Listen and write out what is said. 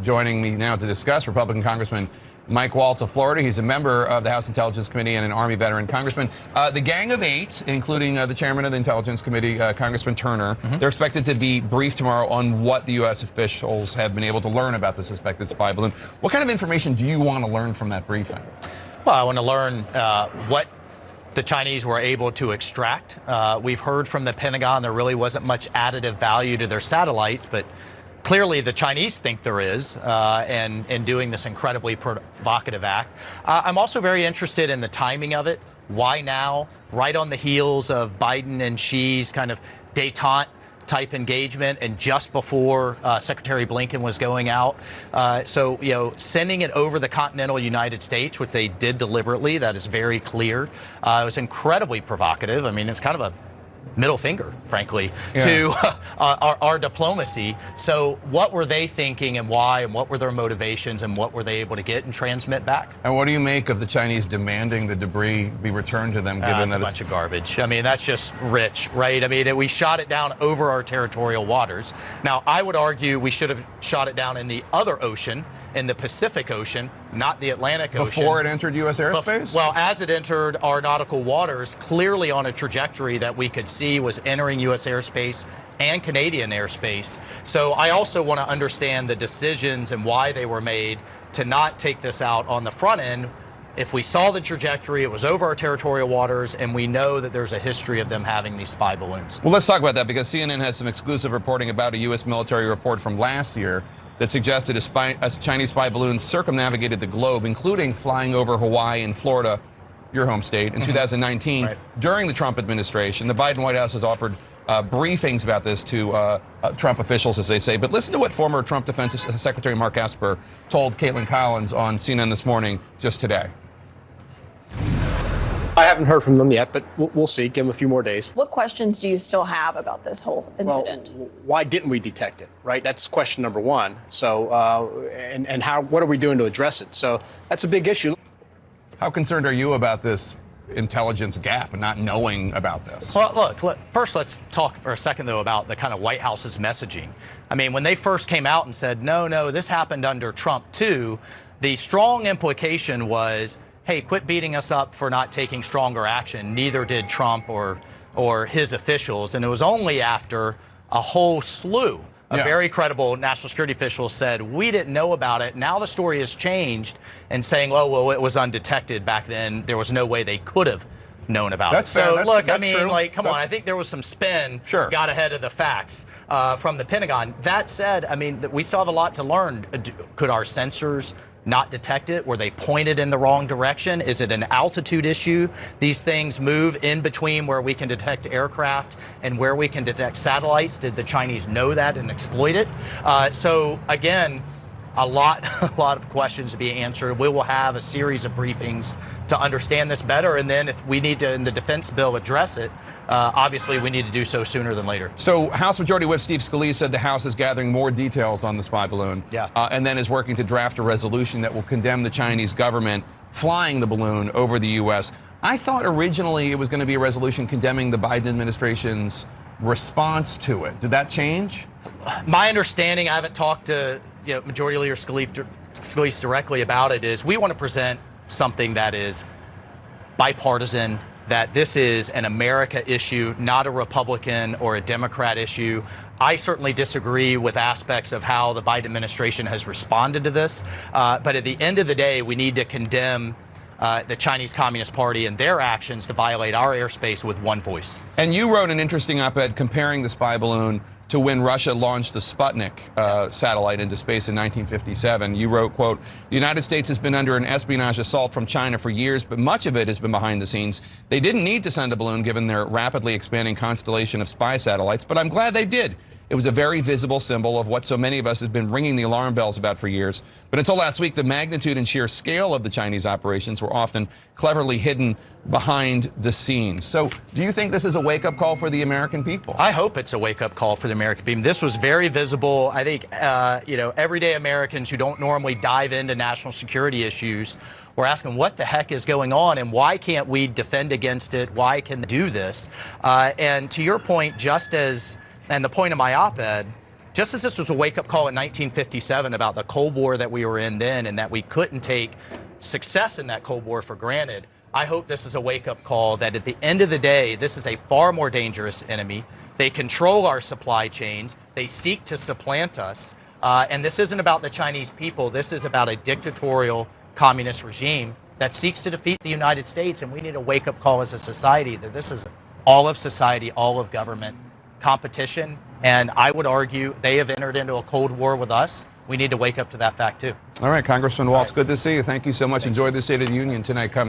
Joining me now to discuss, Republican Congressman Mike Waltz of Florida. He's a member of the House Intelligence Committee and an Army veteran. Congressman, the Gang of Eight, including the chairman of the Intelligence Committee, Congressman Turner, they're expected to be briefed tomorrow on what the U.S. officials have been able to learn about the suspected spy balloon. What kind of information do you want to learn from that briefing? Well, I want to learn what the Chinese were able to extract. We've heard from the Pentagon there really wasn't much additive value to their satellites, but clearly the Chinese think there is, and in doing this incredibly provocative act. I'm also very interested in the timing of it. Why now? Right on the heels of Biden and Xi's kind of détente type engagement, and just before Secretary Blinken was going out. So, you know, sending it over the continental United States, which they did deliberately, that is very clear. It was incredibly provocative. I mean, it's kind of a middle finger, frankly, to our diplomacy. So what were they thinking and why, and what were their motivations, and what were they able to get and transmit back? And what do you make of the Chinese demanding the debris be returned to them, given that it's a bunch of garbage? I mean, that's just rich, right? I mean, we shot it down over our territorial waters. Now, I would argue we should have shot it down in the other ocean, in the Pacific Ocean, not the Atlantic Ocean. Before it entered U.S. airspace? Well, as it entered our nautical waters, clearly on a trajectory that we could see was entering U.S. airspace and Canadian airspace. So I also want to understand the decisions and why they were made to not take this out on the front end. If we saw the trajectory, it was over our territorial waters, and we know that there's a history of them having these spy balloons. Well, let's talk about that, because CNN has some exclusive reporting about a U.S. military report from last year that suggested a Chinese spy balloon circumnavigated the globe, including flying over Hawaii and Florida, your home state, in 2019 during the Trump administration. The Biden White House has offered briefings about this to Trump officials, as they say. But listen to what former Trump Defense Secretary Mark Esper told Caitlin Collins on CNN this morning, just today. I haven't heard from them yet, but we'll see. Give them a few more days. What questions do you still have about this whole incident? Well, why didn't we detect it, right? That's question number one. So, and how? What are we doing to address it? So that's a big issue. How concerned are you about this intelligence gap and not knowing about this? Well, look, first let's talk for a second, though, about the kind of White House's messaging. I mean, when they first came out and said, no, this happened under Trump, too, the strong implication was, hey, quit beating us up for not taking stronger action. Neither did Trump or his officials. And it was only after a whole slew of very credible national security officials said, we didn't know about it. Now the story has changed, and saying, oh, well, it was undetected back then. There was no way they could have known about it. Fair. So, look, that's I mean, true. like, come on. I think there was some spin, got ahead of the facts from the Pentagon. That said, I mean, we still have a lot to learn. Could our sensors not detect it? Were they pointed in the wrong direction? Is it an altitude issue? These things move in between where we can detect aircraft and where we can detect satellites. Did the Chinese know that and exploit it? So again, a lot of questions to be answered. We will have a series of briefings to understand this better, and then if we need to, in the defense bill, address it, obviously we need to do so sooner than later. So House Majority Whip Steve Scalise said the House is gathering more details on the spy balloon, and then is working to draft a resolution that will condemn the Chinese government flying the balloon over the U.S. I thought originally it was going to be a resolution condemning the Biden administration's response to it. Did that change? My understanding, I haven't talked to Majority Leader Scalise directly about it, is we want to present something that is bipartisan, that this is an America issue, not a Republican or a Democrat issue. I certainly disagree with aspects of how the Biden administration has responded to this. But at the end of the day, we need to condemn the Chinese Communist Party and their actions to violate our airspace with one voice. And you wrote an interesting op-ed comparing the spy balloon to when Russia launched the Sputnik satellite into space in 1957. You wrote, quote, the United States has been under an espionage assault from China for years, but much of it has been behind the scenes. They didn't need to send a balloon given their rapidly expanding constellation of spy satellites, but I'm glad they did. It was a very visible symbol of what so many of us have been ringing the alarm bells about for years. But until last week, the magnitude and sheer scale of the Chinese operations were often cleverly hidden behind the scenes. So do you think this is a wake-up call for the American people? I hope it's a wake-up call for the American people. This was very visible. I think, everyday Americans who don't normally dive into national security issues were asking what the heck is going on and why can't we defend against it? Why can they do this? And to your point, and the point of my op-ed, just as this was a wake-up call in 1957 about the Cold War that we were in then and that we couldn't take success in that Cold War for granted, I hope this is a wake-up call that at the end of the day, this is a far more dangerous enemy. They control our supply chains. They seek to supplant us. And this isn't about the Chinese people. This is about a dictatorial communist regime that seeks to defeat the United States. And we need a wake-up call as a society that this is all of society, all of government competition. And I would argue they have entered into a Cold War with us. We need to wake up to that fact, too. All right, Congressman Waltz, good to see you. Thank you so much. Enjoy the State of the Union tonight.